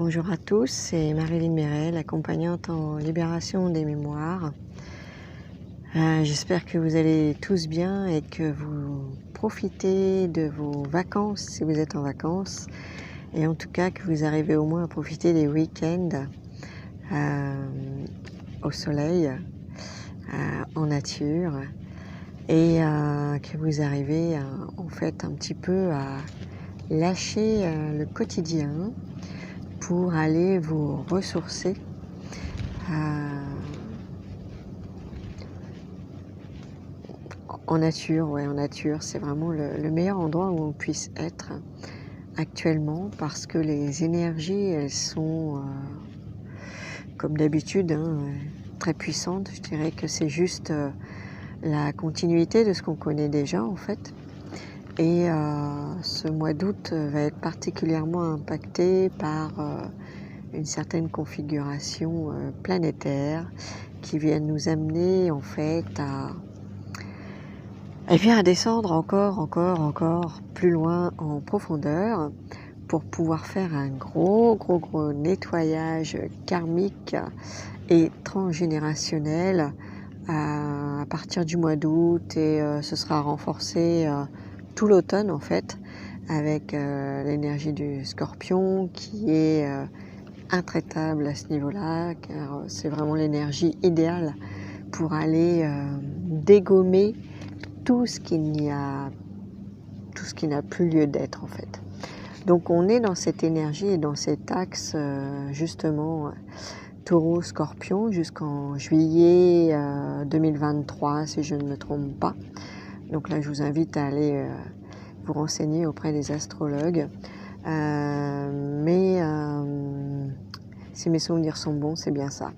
Bonjour à tous, c'est Marilyn Merel, accompagnante en libération des mémoires. J'espère que vous allez tous bien et que vous profitez de vos vacances si vous êtes en vacances. Et en tout cas que vous arrivez au moins à profiter des week-ends au soleil, en nature. Et que vous arrivez en fait un petit peu à lâcher le quotidien pour aller vous ressourcer en nature. Ouais, en nature, c'est vraiment le meilleur endroit où on puisse être actuellement parce que les énergies, elles sont comme d'habitude très puissantes. Je dirais que c'est juste la continuité de ce qu'on connaît déjà en fait. Et ce mois d'août va être particulièrement impacté par une certaine configuration planétaire qui vient nous amener en fait à descendre encore plus loin en profondeur pour pouvoir faire un gros nettoyage karmique et transgénérationnel à partir du mois d'août et ce sera renforcé tout l'automne en fait avec l'énergie du scorpion qui est intraitable à ce niveau-là car c'est vraiment l'énergie idéale pour aller dégommer tout ce qui n'a plus lieu d'être en fait. Donc on est dans cette énergie et dans cet axe justement Taureau-Scorpion jusqu'en juillet 2023 si je ne me trompe pas. Donc là je vous invite à aller vous renseigner auprès des astrologues. Mais si mes souvenirs sont bons, c'est bien ça.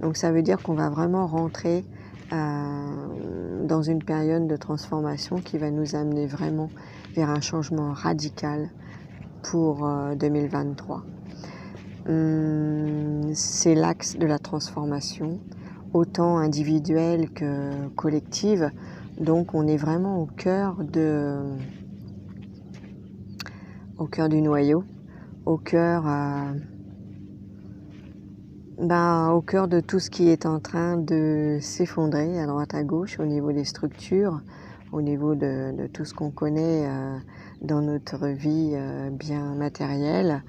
Donc ça veut dire qu'on va vraiment rentrer dans une période de transformation qui va nous amener vraiment vers un changement radical pour 2023. C'est l'axe de la transformation, autant individuelle que collective. Donc on est vraiment au cœur du noyau, au cœur de tout ce qui est en train de s'effondrer à droite à gauche au niveau des structures, au niveau de tout ce qu'on connaît dans notre vie bien matérielle.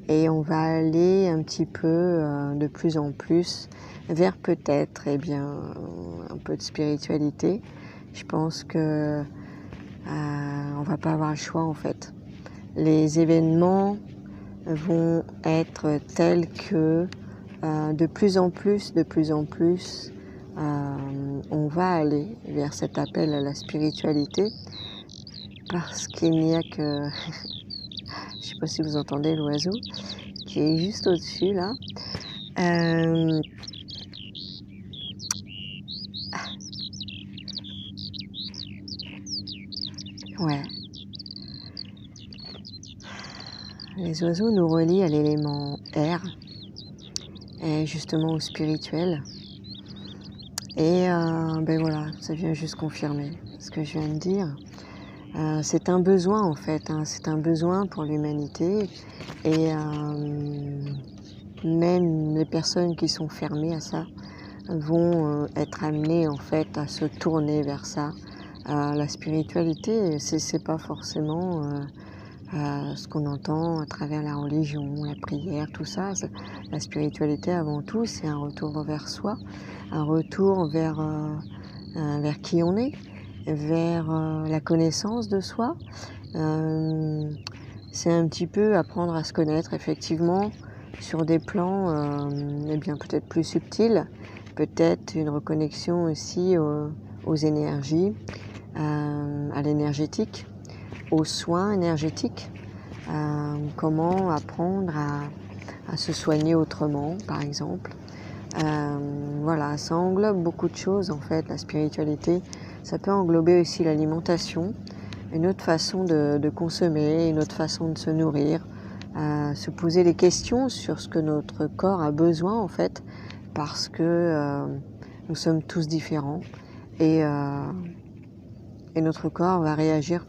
Et on va aller un petit peu de plus en plus vers peut-être un peu de spiritualité. Je pense que on va pas avoir le choix en fait. Les événements vont être tels que de plus en plus, on va aller vers cet appel à la spiritualité parce qu'il n'y a que, je ne sais pas si vous entendez l'oiseau qui est juste au-dessus là. Ouais. Les oiseaux nous relient à l'élément air et justement au spirituel. Et voilà, ça vient juste confirmer ce que je viens de dire. C'est un besoin en fait, c'est un besoin pour l'humanité et même les personnes qui sont fermées à ça vont être amenées en fait à se tourner vers ça. La spiritualité, c'est pas forcément ce qu'on entend à travers la religion, la prière, tout ça. La spiritualité avant tout, c'est un retour vers soi, un retour vers qui on est, vers la connaissance de soi. C'est un petit peu apprendre à se connaître effectivement sur des plans peut-être plus subtils, peut-être une reconnexion aussi aux énergies, à l'énergétique, aux soins énergétiques, comment apprendre à se soigner autrement par exemple. Voilà, ça englobe beaucoup de choses en fait, la spiritualité. Ça peut englober aussi l'alimentation, une autre façon de consommer, une autre façon de se nourrir, se poser des questions sur ce que notre corps a besoin en fait, parce que nous sommes tous différents et notre corps va réagir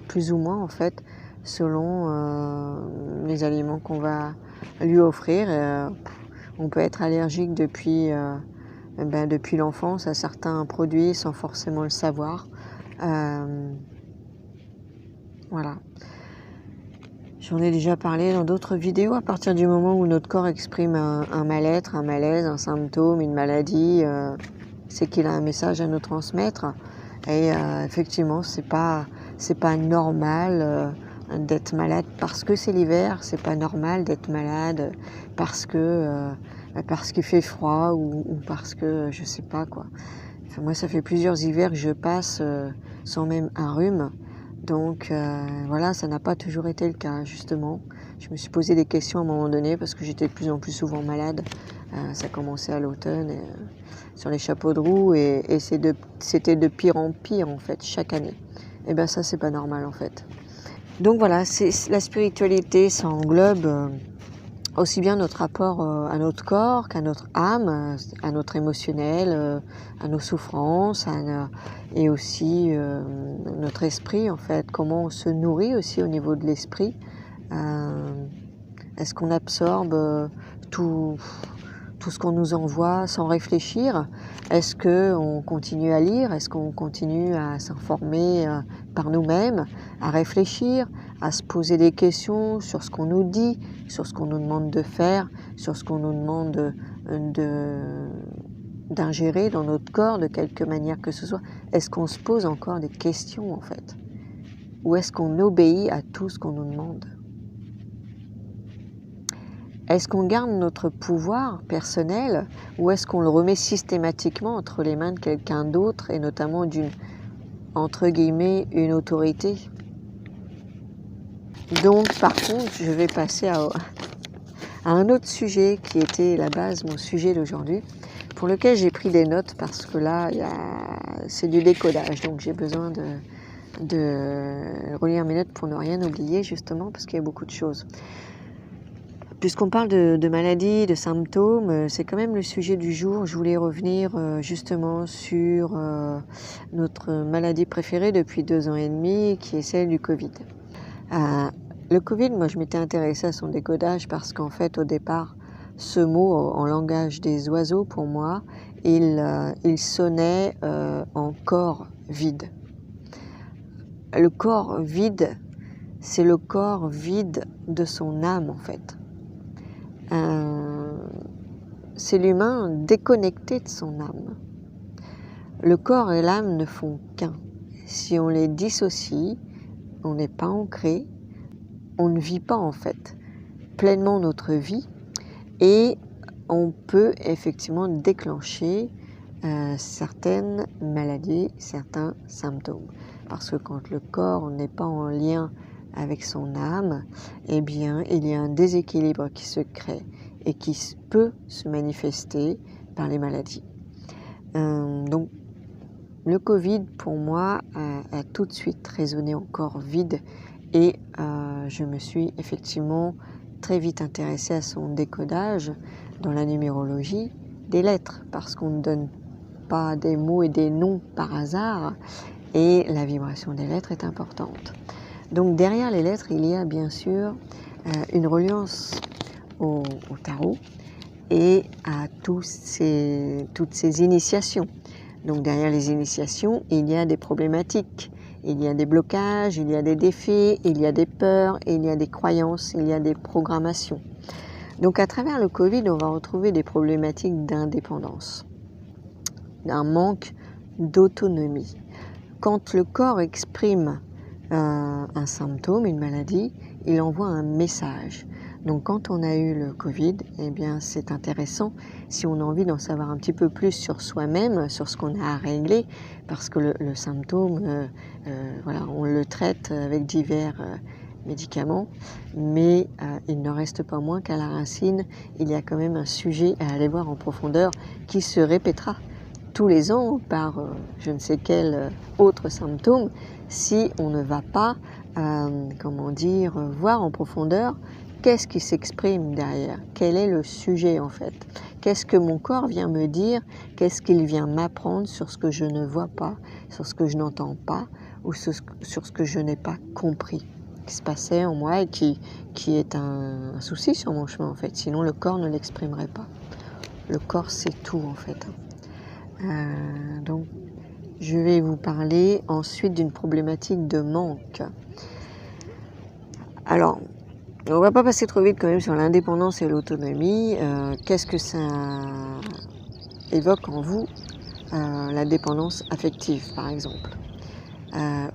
plus ou moins en fait selon les aliments qu'on va lui offrir. On peut être allergique depuis l'enfance à certains produits sans forcément le savoir. Voilà. J'en ai déjà parlé dans d'autres vidéos. À partir du moment où notre corps exprime un mal-être, un malaise, un symptôme, une maladie, c'est qu'il a un message à nous transmettre. Et effectivement, c'est pas normal d'être malade parce que c'est l'hiver. C'est pas normal d'être malade parce qu'il fait froid ou parce que je sais pas quoi. Enfin, moi, ça fait plusieurs hivers que je passe sans même un rhume. Donc voilà, ça n'a pas toujours été le cas, justement. Je me suis posé des questions à un moment donné parce que j'étais de plus en plus souvent malade. Ça commençait à l'automne, sur les chapeaux de roue, et c'était de pire en pire, en fait, chaque année. Et bien ça, c'est pas normal, en fait. Donc voilà, la spiritualité, ça englobe aussi bien notre rapport à notre corps qu'à notre âme, à notre émotionnel, à nos souffrances, et aussi notre esprit, en fait, comment on se nourrit aussi au niveau de l'esprit. Est-ce qu'on absorbe tout ce qu'on nous envoie sans réfléchir? Est-ce qu'on continue à lire? Est-ce qu'on continue à s'informer par nous-mêmes, à réfléchir, à se poser des questions sur ce qu'on nous dit, sur ce qu'on nous demande de faire, sur ce qu'on nous demande d'ingérer dans notre corps de quelque manière que ce soit? Est-ce qu'on se pose encore des questions, en fait? Ou est-ce qu'on obéit à tout ce qu'on nous demande? Est-ce qu'on garde notre pouvoir personnel ou est-ce qu'on le remet systématiquement entre les mains de quelqu'un d'autre et notamment d'une, entre guillemets, une autorité? Donc par contre, je vais passer à un autre sujet qui était à la base mon sujet d'aujourd'hui, pour lequel j'ai pris des notes parce que là, c'est du décodage, donc j'ai besoin de relire mes notes pour ne rien oublier, justement, parce qu'il y a beaucoup de choses. Puisqu'on parle de maladies, de symptômes, c'est quand même le sujet du jour. Je voulais revenir justement sur notre maladie préférée depuis 2 ans et demi, qui est celle du Covid. Le Covid, moi je m'étais intéressée à son décodage parce qu'en fait au départ, ce mot en langage des oiseaux pour moi, il sonnait en corps vide. Le corps vide, c'est le corps vide de son âme en fait. C'est l'humain déconnecté de son âme. Le corps et l'âme ne font qu'un. Si on les dissocie, on n'est pas ancré, on ne vit pas en fait pleinement notre vie et on peut effectivement déclencher certaines maladies, certains symptômes. Parce que quand le corps n'est pas en lien avec son âme, eh bien, il y a un déséquilibre qui se crée et qui peut se manifester par les maladies. Donc, le Covid, pour moi, a tout de suite résonné encore vide et je me suis effectivement très vite intéressée à son décodage dans la numérologie des lettres, parce qu'on ne donne pas des mots et des noms par hasard et la vibration des lettres est importante. Donc derrière les lettres, il y a bien sûr une reliance au tarot et à toutes ces initiations. Donc derrière les initiations, il y a des problématiques, il y a des blocages, il y a des défis, il y a des peurs, il y a des croyances, il y a des programmations. Donc à travers le Covid, on va retrouver des problématiques d'indépendance, d'un manque d'autonomie. Quand le corps exprime un symptôme, une maladie, il envoie un message. Donc quand on a eu le Covid, eh bien c'est intéressant si on a envie d'en savoir un petit peu plus sur soi-même, sur ce qu'on a à régler, parce que le symptôme, voilà, on le traite avec divers médicaments, mais il ne reste pas moins qu'à la racine, il y a quand même un sujet à aller voir en profondeur qui se répétera tous les ans par je ne sais quel autre symptôme si on ne va pas, voir en profondeur qu'est-ce qui s'exprime derrière, quel est le sujet en fait, qu'est-ce que mon corps vient me dire, qu'est-ce qu'il vient m'apprendre sur ce que je ne vois pas, sur ce que je n'entends pas ou sur ce que je n'ai pas compris. qui se passait en moi et qui est un souci sur mon chemin en fait. Sinon le corps ne l'exprimerait pas. Le corps c'est tout en fait. Donc je vais vous parler ensuite d'une problématique de manque. Alors, on va pas passer trop vite quand même sur l'indépendance et l'autonomie. Qu'est-ce que ça évoque en vous? La dépendance affective par exemple.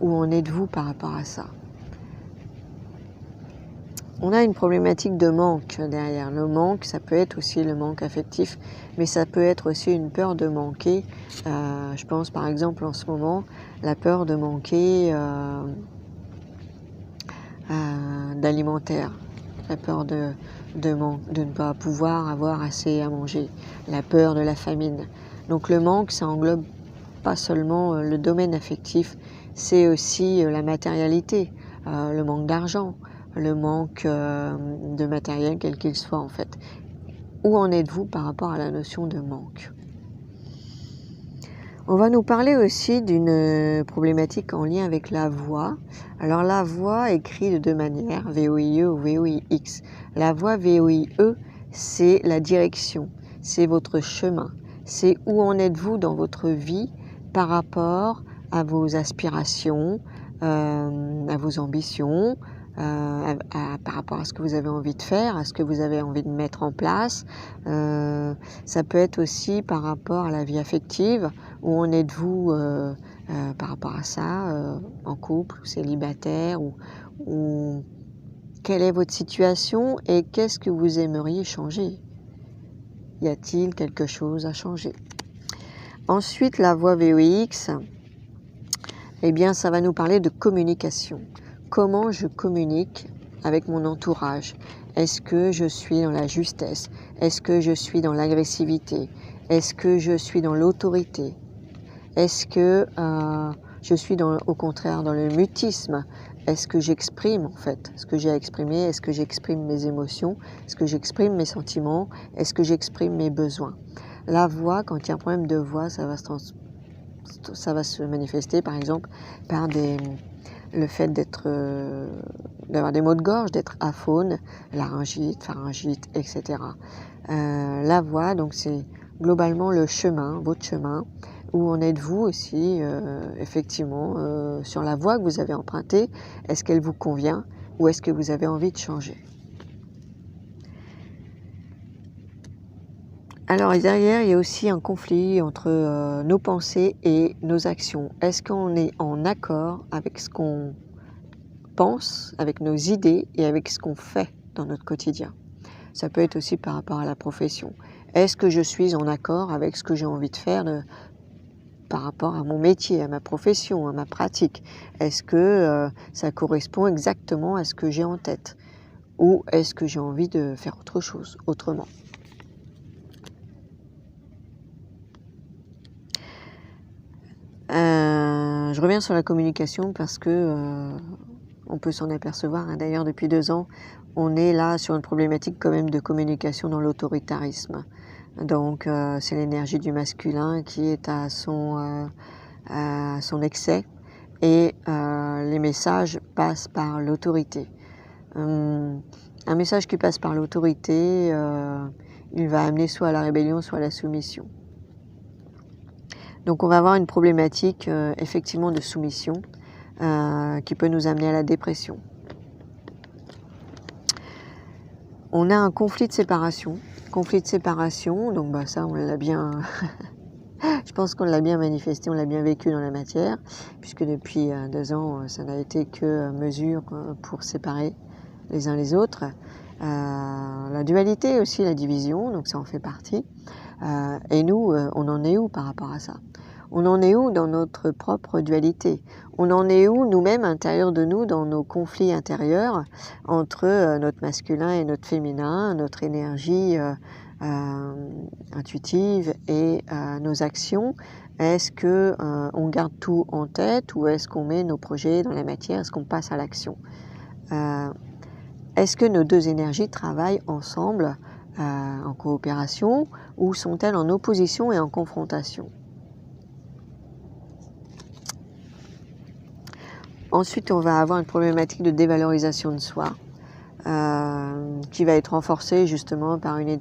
Où en êtes-vous par rapport à ça? On a une problématique de manque derrière. Le manque, ça peut être aussi le manque affectif, mais ça peut être aussi une peur de manquer. Je pense par exemple en ce moment, la peur de manquer d'alimentaire, la peur de ne pas pouvoir avoir assez à manger, la peur de la famine. Donc le manque, ça englobe pas seulement le domaine affectif, c'est aussi la matérialité, le manque d'argent, le manque de matériel quel qu'il soit en fait. Où en êtes-vous par rapport à la notion de manque? On va nous parler aussi d'une problématique en lien avec la voix. Alors la voix écrit de deux manières, VOIE ou VOIX. La voix VOIE, c'est la direction, c'est votre chemin, c'est où en êtes-vous dans votre vie par rapport à vos aspirations, à vos ambitions, par rapport à ce que vous avez envie de faire, à ce que vous avez envie de mettre en place. Ça peut être aussi par rapport à la vie affective, où en êtes-vous par rapport à ça, en couple, ou célibataire, ou quelle est votre situation et qu'est-ce que vous aimeriez changer? Y a-t-il quelque chose à changer? Ensuite, la voix VOX, eh bien, ça va nous parler de communication. Comment je communique avec mon entourage? Est-ce que je suis dans la justesse? Est-ce que je suis dans l'agressivité? Est-ce que je suis dans l'autorité? Est-ce que je suis au contraire dans le mutisme? Est-ce que j'exprime en fait ce que j'ai à exprimer? Est-ce que j'exprime mes émotions? Est-ce que j'exprime mes sentiments? Est-ce que j'exprime mes besoins? La voix, quand il y a un problème de voix, ça va se manifester par exemple par le fait d'avoir des maux de gorge, d'être aphone, laryngite, pharyngite, etc. La voix, donc c'est globalement le chemin, votre chemin, où en êtes-vous aussi effectivement sur la voie que vous avez empruntée? Est-ce qu'elle vous convient ou est-ce que vous avez envie de changer? Alors derrière, il y a aussi un conflit entre nos pensées et nos actions. Est-ce qu'on est en accord avec ce qu'on pense, avec nos idées et avec ce qu'on fait dans notre quotidien? Ça peut être aussi par rapport à la profession. Est-ce que je suis en accord avec ce que j'ai envie de faire par rapport à mon métier, à ma profession, à ma pratique? Est-ce que ça correspond exactement à ce que j'ai en tête? Ou est-ce que j'ai envie de faire autre chose, autrement? Je reviens sur la communication parce que on peut s'en apercevoir. Hein. D'ailleurs, depuis 2 ans, on est là sur une problématique quand même de communication dans l'autoritarisme. Donc, c'est l'énergie du masculin qui est à son excès et les messages passent par l'autorité. Un message qui passe par l'autorité, il va amener soit à la rébellion, soit à la soumission. Donc on va avoir une problématique effectivement de soumission qui peut nous amener à la dépression. On a un conflit de séparation. Donc ça on l'a bien, je pense qu'on l'a bien manifesté, on l'a bien vécu dans la matière, puisque depuis 2 ans ça n'a été que mesure pour séparer les uns les autres. La dualité aussi, la division, donc ça en fait partie. Et nous, on en est où par rapport à ça? On en est où dans notre propre dualité? On en est où nous-mêmes, à l'intérieur de nous, dans nos conflits intérieurs entre notre masculin et notre féminin, notre énergie intuitive et nos actions? Est-ce que on garde tout en tête ou est-ce qu'on met nos projets dans la matière? Est-ce qu'on passe à l'action? Est-ce que nos deux énergies travaillent ensemble en coopération ou sont-elles en opposition et en confrontation? Ensuite, on va avoir une problématique de dévalorisation de soi qui va être renforcée justement par un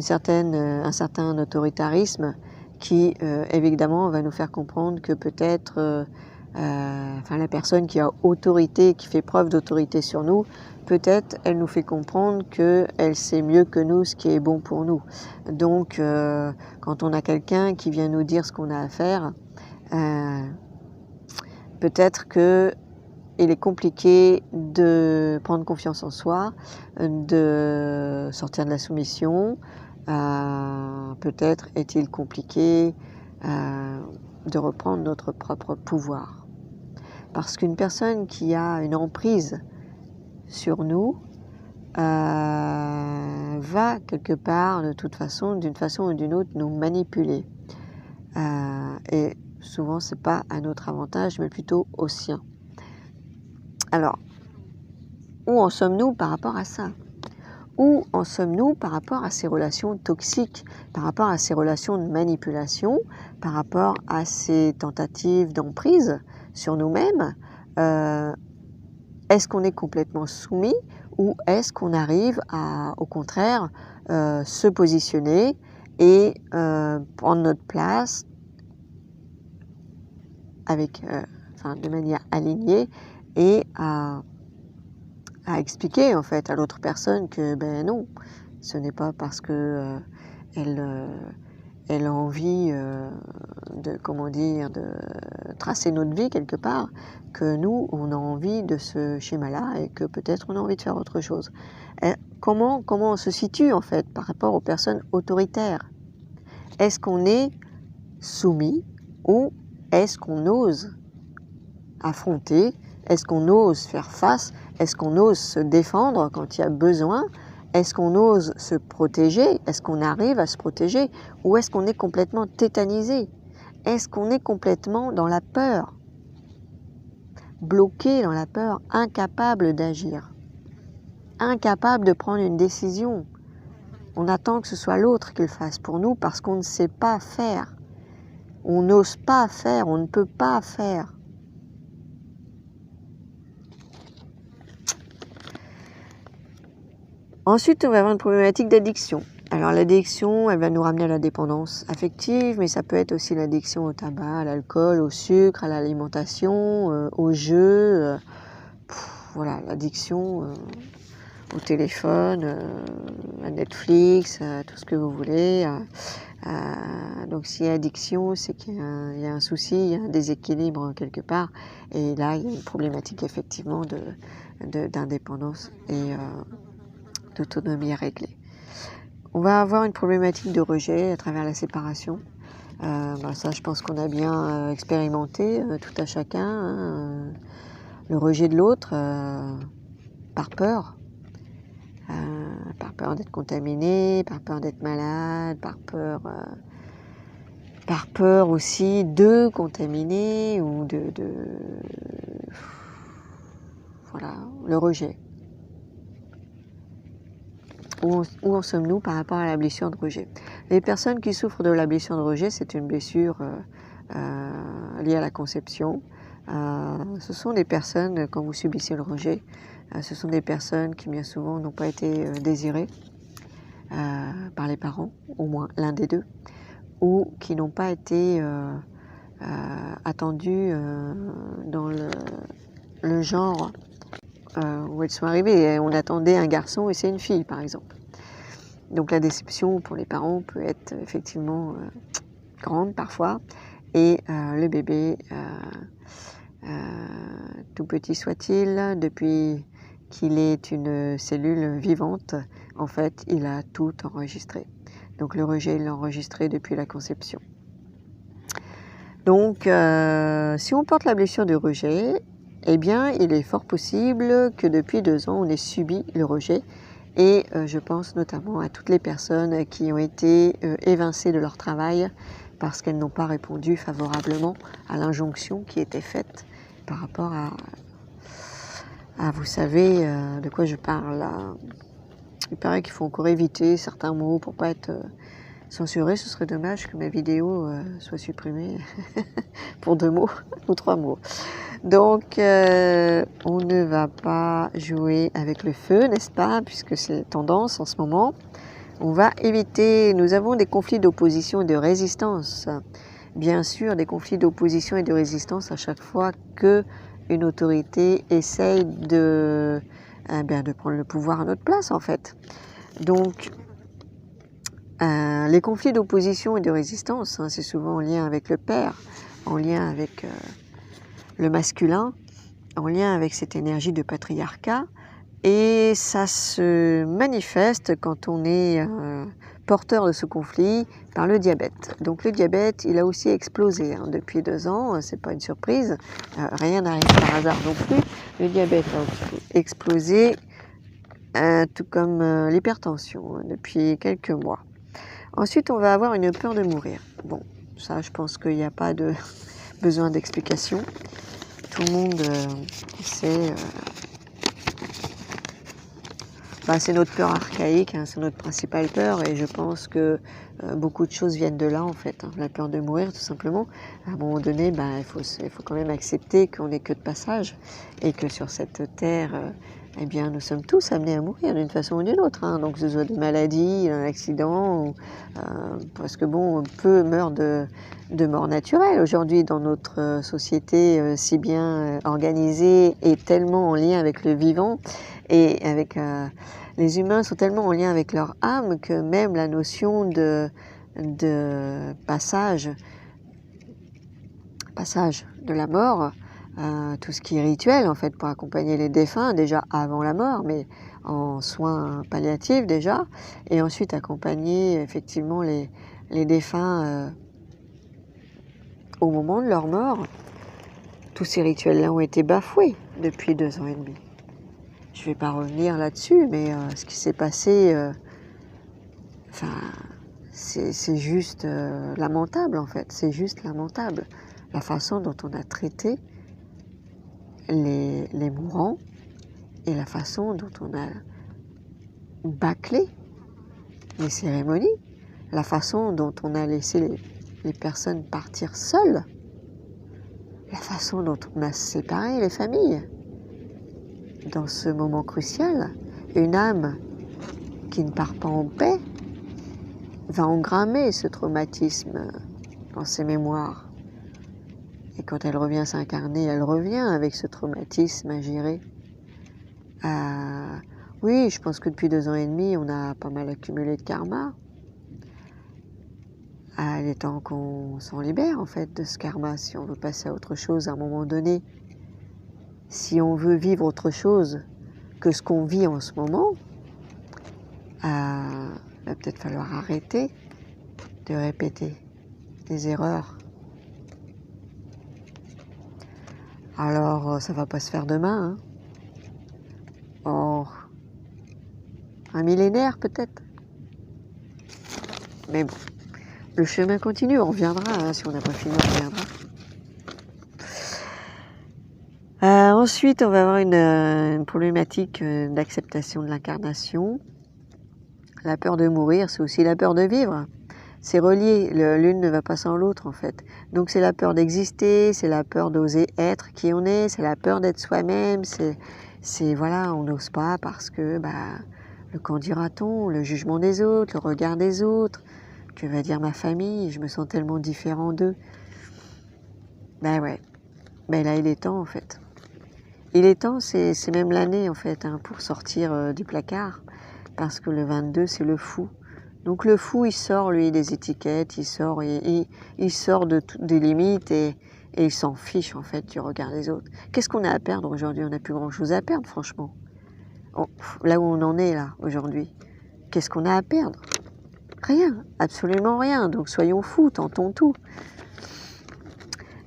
certain autoritarisme qui, évidemment, va nous faire comprendre que peut-être la personne qui a autorité, qui fait preuve d'autorité sur nous, peut-être elle nous fait comprendre qu'elle sait mieux que nous ce qui est bon pour nous. Donc, quand on a quelqu'un qui vient nous dire ce qu'on a à faire, peut-être qu'il est compliqué de prendre confiance en soi, de sortir de la soumission. Peut-être est-il compliqué de reprendre notre propre pouvoir. Parce qu'une personne qui a une emprise sur nous va quelque part, de toute façon, d'une façon ou d'une autre, nous manipuler. Et souvent, ce n'est pas à notre avantage, mais plutôt au sien. Alors, où en sommes-nous par rapport à ça? Où en sommes-nous par rapport à ces relations toxiques, par rapport à ces relations de manipulation, par rapport à ces tentatives d'emprise sur nous-mêmes? Est-ce qu'on est complètement soumis ou est-ce qu'on arrive à, au contraire, se positionner et prendre notre place avec, de manière alignée et à expliquer en fait à l'autre personne que ben non, ce n'est pas parce que elle a envie de tracer notre vie quelque part que nous on a envie de ce schéma-là et que peut-être on a envie de faire autre chose. Et comment on se situe en fait par rapport aux personnes autoritaires? Est-ce qu'on est soumis ou est-ce qu'on ose affronter? Est-ce qu'on ose faire face? Est-ce qu'on ose se défendre quand il y a besoin? Est-ce qu'on ose se protéger? Est-ce qu'on arrive à se protéger? Ou est-ce qu'on est complètement tétanisé? Est-ce qu'on est complètement dans la peur? Bloqué dans la peur, incapable d'agir, incapable de prendre une décision. On attend que ce soit l'autre qui le fasse pour nous parce qu'on ne sait pas faire. On n'ose pas faire, on ne peut pas faire. Ensuite, on va avoir une problématique d'addiction. Alors l'addiction, elle va nous ramener à la dépendance affective, mais ça peut être aussi l'addiction au tabac, à l'alcool, au sucre, à l'alimentation, au jeu. Voilà, l'addiction au téléphone, à Netflix, à tout ce que vous voulez. Donc s'il y a addiction, c'est qu'il y a un souci, il y a un déséquilibre quelque part. Et là, il y a une problématique effectivement d'indépendance et d'autonomie à régler. On va avoir une problématique de rejet à travers la séparation. Ça, je pense qu'on a bien expérimenté, tout à chacun, le rejet de l'autre par peur d'être contaminé, par peur d'être malade, par peur aussi de contaminer ou voilà, le rejet. Où en sommes-nous par rapport à la blessure de rejet? Les personnes qui souffrent de la blessure de rejet, c'est une blessure liée à la conception. Ce sont des personnes, quand vous subissez le rejet, ce sont des personnes qui bien souvent n'ont pas été désirées par les parents, au moins l'un des deux, ou qui n'ont pas été attendues dans le genre où elles sont arrivées. On attendait un garçon et c'est une fille, par exemple. Donc la déception pour les parents peut être effectivement grande parfois. Et le bébé, tout petit soit-il, depuis qu'il est une cellule vivante, en fait, il a tout enregistré. Donc le rejet, il l'a enregistré depuis la conception. Donc, si on porte la blessure du rejet, eh bien, il est fort possible que depuis 2 ans, on ait subi le rejet. Et je pense notamment à toutes les personnes qui ont été évincées de leur travail parce qu'elles n'ont pas répondu favorablement à l'injonction qui était faite par rapport à vous savez de quoi je parle. Il paraît qu'il faut encore éviter certains mots pour pas être censuré, ce serait dommage que ma vidéo soit supprimée pour 2 mots ou 3 mots. Donc, on ne va pas jouer avec le feu, n'est-ce pas, puisque c'est tendance en ce moment. On va éviter, nous avons des conflits d'opposition et de résistance. Bien sûr, des conflits d'opposition et de résistance à chaque fois que une autorité essaye de prendre le pouvoir à notre place, en fait. Donc, les conflits d'opposition et de résistance, hein, c'est souvent en lien avec le père, en lien avec le masculin, en lien avec cette énergie de patriarcat, et ça se manifeste quand on est porteur de ce conflit par le diabète. Donc le diabète, il a aussi explosé hein, depuis 2 ans, c'est pas une surprise, rien n'arrive par hasard non plus. Le diabète a explosé, tout comme l'hypertension, hein, depuis quelques mois. Ensuite, on va avoir une peur de mourir. Bon, ça, je pense qu'il n'y a pas de besoin d'explication. Tout le monde sait. C'est notre peur archaïque, hein, c'est notre principale peur, et je pense que beaucoup de choses viennent de là, en fait. Hein, la peur de mourir, tout simplement. À un moment donné, il faut quand même accepter qu'on n'est que de passage, et que sur cette terre, nous sommes tous amenés à mourir d'une façon ou d'une autre. Hein, donc, que ce soit de maladie, un accident, parce que peu meurent de mort naturelle. Aujourd'hui, dans notre société si bien organisée et tellement en lien avec le vivant, et avec les humains sont tellement en lien avec leur âme que même la notion de passage de la mort, tout ce qui est rituel en fait pour accompagner les défunts déjà avant la mort, mais en soins palliatifs déjà, et ensuite accompagner effectivement les défunts au moment de leur mort. Tous ces rituels-là ont été bafoués depuis 2 ans et demi. Je ne vais pas revenir là-dessus, mais ce qui s'est passé, c'est juste lamentable en fait. C'est juste lamentable. La façon dont on a traité les mourants et la façon dont on a bâclé les cérémonies, la façon dont on a laissé les personnes partir seules, la façon dont on a séparé les familles. Dans ce moment crucial, une âme qui ne part pas en paix va engrammer ce traumatisme dans ses mémoires. Et quand elle revient s'incarner, elle revient avec ce traumatisme à gérer. Oui, je pense que depuis 2 ans et demi, on a pas mal accumulé de karma. Il est temps qu'on s'en libère en fait de ce karma, si on veut passer à autre chose à un moment donné. Si on veut vivre autre chose que ce qu'on vit en ce moment, il va peut-être falloir arrêter de répéter des erreurs. Alors, ça va pas se faire demain. Hein. Un millénaire peut-être. Mais bon, le chemin continue, on reviendra. Hein, si on n'a pas fini, on reviendra. Ensuite, on va avoir une problématique d'acceptation de l'incarnation. La peur de mourir, c'est aussi la peur de vivre. C'est relié, l'une ne va pas sans l'autre en fait. Donc c'est la peur d'exister, c'est la peur d'oser être qui on est, c'est la peur d'être soi-même, voilà, on n'ose pas parce que le qu'en dira-t-on, le jugement des autres, le regard des autres, que va dire ma famille, je me sens tellement différent d'eux. Ouais, là il est temps en fait. Il est temps, c'est même l'année en fait, hein, pour sortir du placard, parce que le 22 c'est le fou. Donc le fou il sort lui des étiquettes, il sort des limites et il s'en fiche en fait du regard des autres. Qu'est-ce qu'on a à perdre aujourd'hui? On n'a plus grand chose à perdre franchement. Là où on en est là aujourd'hui, qu'est-ce qu'on a à perdre? Rien, absolument rien. Donc soyons fous, tentons tout.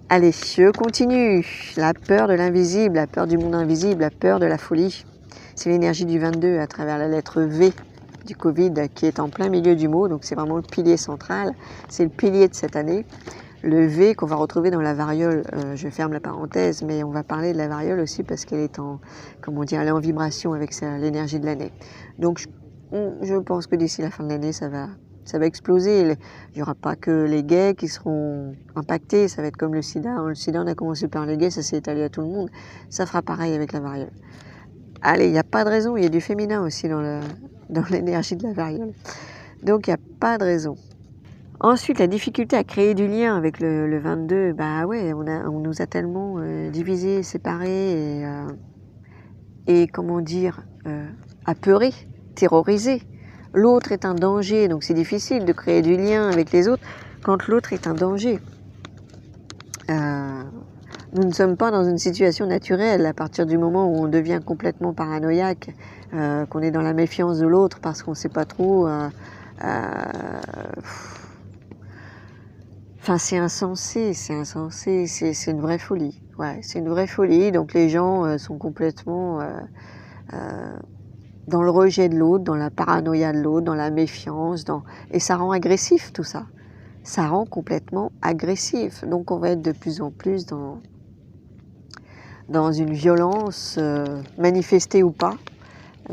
Allez, je continue. La peur de l'invisible, la peur du monde invisible, la peur de la folie. C'est l'énergie du 22 à travers la lettre V du Covid qui est en plein milieu du mot. Donc c'est vraiment le pilier central. C'est le pilier de cette année. Le V qu'on va retrouver dans la variole, je ferme la parenthèse, mais on va parler de la variole aussi parce qu'elle est elle est en vibration avec l'énergie de l'année. Donc je pense que d'ici la fin de l'année, ça va Ça va exploser. Il n'y aura pas que les gays qui seront impactés. Ça va être comme le sida. Le sida, on a commencé par les gays, ça s'est étalé à tout le monde. Ça fera pareil avec la variole. Allez, il n'y a pas de raison. Il y a du féminin aussi dans l'énergie de la variole. Donc, il n'y a pas de raison. Ensuite, la difficulté à créer du lien avec le 22, bah ouais, on nous a tellement divisés, séparés et comment dire, apeurés, terrorisés. L'autre est un danger, donc c'est difficile de créer du lien avec les autres quand l'autre est un danger. Nous ne sommes pas dans une situation naturelle à partir du moment où on devient complètement paranoïaque, qu'on est dans la méfiance de l'autre parce qu'on ne sait pas trop... Enfin, c'est insensé, c'est une vraie folie. Ouais, c'est une vraie folie. Donc les gens sont complètement dans le rejet de l'autre, dans la paranoïa de l'autre, dans la méfiance, et ça rend agressif tout ça. Ça rend complètement agressif. Donc on va être de plus en plus dans une violence manifestée ou pas,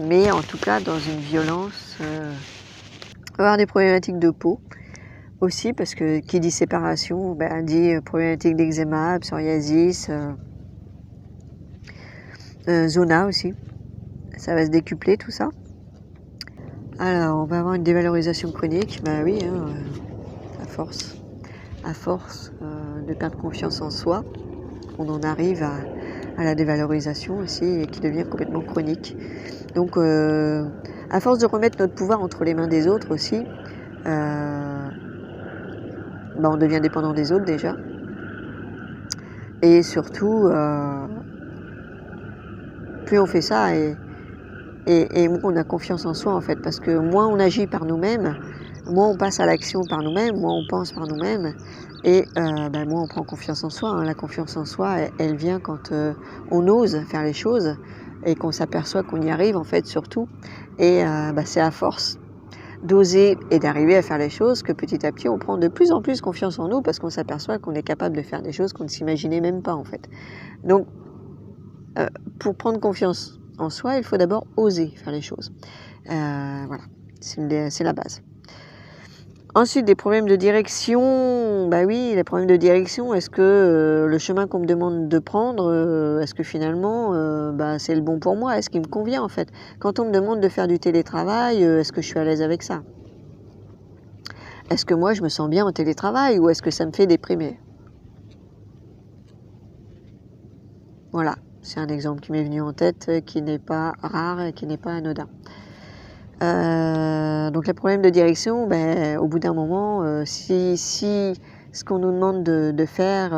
mais en tout cas dans une violence. On va avoir des problématiques de peau. Aussi, parce que qui dit séparation, ben, dit problématique d'eczéma, psoriasis, zona aussi. Ça va se décupler tout ça. Alors, on va avoir une dévalorisation chronique. Ben oui, hein, à force de perdre confiance en soi, on en arrive à la dévalorisation aussi, et qui devient complètement chronique. Donc, à force de remettre notre pouvoir entre les mains des autres aussi, on devient dépendant des autres déjà. Et surtout, plus on fait ça, et moins on a confiance en soi en fait, parce que moins on agit par nous-mêmes, moins on passe à l'action par nous-mêmes, moins on pense par nous-mêmes, et moins on prend confiance en soi. Hein. La confiance en soi, elle vient quand on ose faire les choses, et qu'on s'aperçoit qu'on y arrive en fait surtout. Et c'est à force d'oser et d'arriver à faire les choses que petit à petit on prend de plus en plus confiance en nous, parce qu'on s'aperçoit qu'on est capable de faire des choses qu'on ne s'imaginait même pas en fait. Donc pour prendre confiance en soi, il faut d'abord oser faire les choses. Voilà, c'est la base. Ensuite, des problèmes de direction. Bah oui, les problèmes de direction. Est-ce que le chemin qu'on me demande de prendre, est-ce que finalement c'est le bon pour moi? Est-ce qu'il me convient en fait? Quand on me demande de faire du télétravail, est-ce que je suis à l'aise avec ça? Est-ce que moi je me sens bien en télétravail, ou est-ce que ça me fait déprimer? Voilà, c'est un exemple qui m'est venu en tête, qui n'est pas rare et qui n'est pas anodin. Donc les problèmes de direction, au bout d'un moment, si ce qu'on nous demande de faire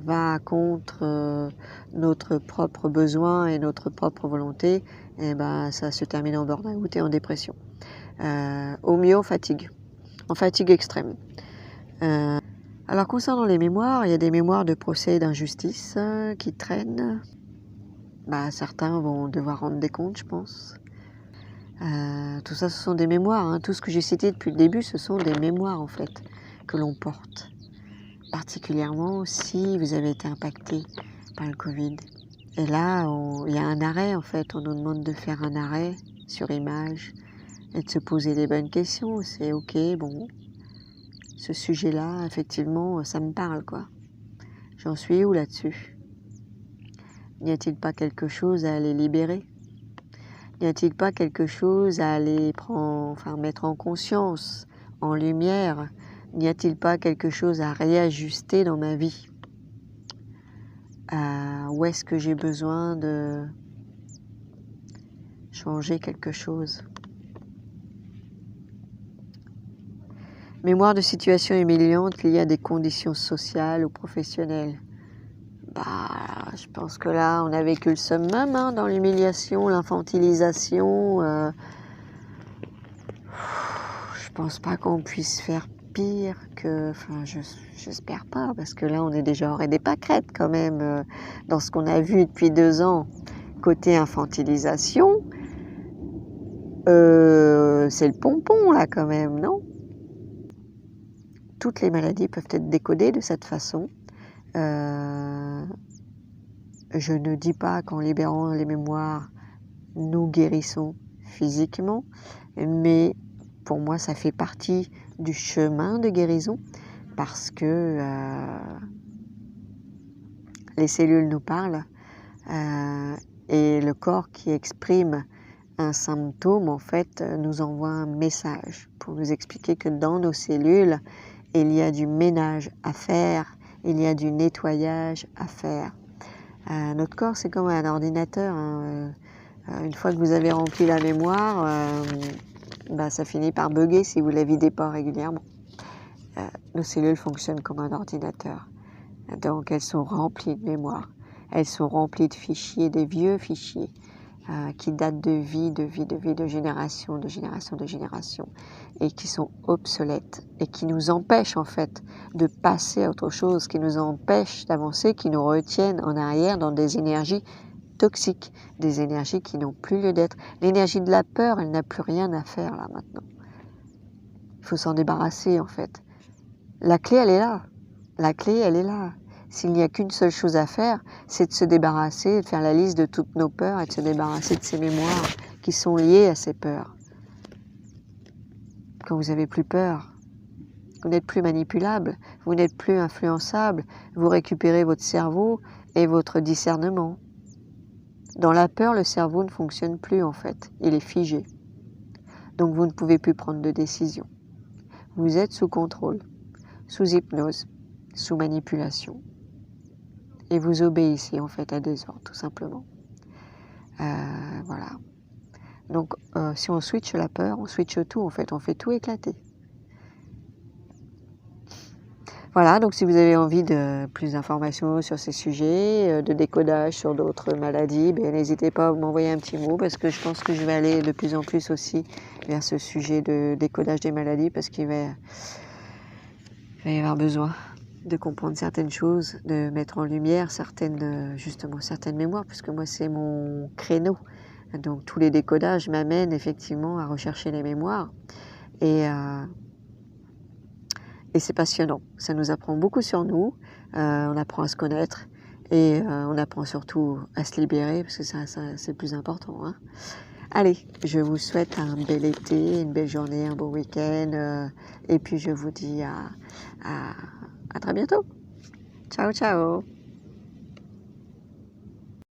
va contre notre propre besoin et notre propre volonté, ça se termine en burn-out et en dépression. Au mieux en fatigue extrême. Alors concernant les mémoires, il y a des mémoires de procès d'injustice qui traînent. Certains vont devoir rendre des comptes, je pense. Tout ça, ce sont des mémoires. Hein. Tout ce que j'ai cité depuis le début, ce sont des mémoires en fait que l'on porte. Particulièrement si vous avez été impacté par le Covid. Et là, il y a un arrêt en fait. On nous demande de faire un arrêt sur image et de se poser les bonnes questions. C'est ok, bon, ce sujet-là, effectivement, ça me parle quoi. J'en suis où là-dessus? N'y a-t-il pas quelque chose à aller libérer? N'y a-t-il pas quelque chose à aller mettre en conscience, en lumière? N'y a-t-il pas quelque chose à réajuster dans ma vie? Où est-ce que j'ai besoin de changer quelque chose? Mémoire de situation humiliante liée à des conditions sociales ou professionnelles. Je pense que là, on a vécu le summum hein, dans l'humiliation, l'infantilisation. Je pense pas qu'on puisse faire pire que... j'espère pas, parce que là, on est déjà hors des pâquerettes quand même, dans ce qu'on a vu depuis 2 ans. Côté infantilisation, c'est le pompon là quand même, non? Toutes les maladies peuvent être décodées de cette façon. Je ne dis pas qu'en libérant les mémoires, nous guérissons physiquement, mais pour moi, ça fait partie du chemin de guérison parce que les cellules nous parlent et le corps qui exprime un symptôme, en fait, nous envoie un message pour nous expliquer que dans nos cellules, il y a du ménage à faire, il y a du nettoyage à faire. Notre corps, c'est comme un ordinateur. Hein. Une fois que vous avez rempli la mémoire, ça finit par bugger si vous ne la videz pas régulièrement. Nos cellules fonctionnent comme un ordinateur. Donc, elles sont remplies de mémoire. Elles sont remplies de fichiers, des vieux fichiers qui datent de génération, et qui sont obsolètes et qui nous empêchent en fait de passer à autre chose, qui nous empêchent d'avancer, qui nous retiennent en arrière dans des énergies toxiques, des énergies qui n'ont plus lieu d'être. L'énergie de la peur, elle n'a plus rien à faire là maintenant. Il faut s'en débarrasser en fait. La clé, elle est là. La clé, elle est là. S'il n'y a qu'une seule chose à faire, c'est de se débarrasser, de faire la liste de toutes nos peurs et de se débarrasser de ces mémoires qui sont liées à ces peurs. Quand vous n'avez plus peur, vous n'êtes plus manipulable, vous n'êtes plus influençable, vous récupérez votre cerveau et votre discernement. Dans la peur, le cerveau ne fonctionne plus en fait, il est figé. Donc vous ne pouvez plus prendre de décision. Vous êtes sous contrôle, sous hypnose, sous manipulation. Et vous obéissez en fait à des ordres, tout simplement. Voilà. Donc, si on switche la peur, on switche tout en fait, on fait tout éclater. Voilà, donc si vous avez envie de plus d'informations sur ces sujets, de décodage sur d'autres maladies, n'hésitez pas à m'envoyer un petit mot parce que je pense que je vais aller de plus en plus aussi vers ce sujet de décodage des maladies parce qu'il va y avoir besoin de comprendre certaines choses, de mettre en lumière certaines mémoires, puisque moi c'est mon créneau. Donc tous les décodages m'amènent effectivement à rechercher les mémoires et c'est passionnant. Ça nous apprend beaucoup sur nous, on apprend à se connaître et on apprend surtout à se libérer parce que ça c'est le plus important. Hein. Allez, je vous souhaite un bel été, une belle journée, un beau week-end et puis je vous dis à très bientôt. Ciao, ciao.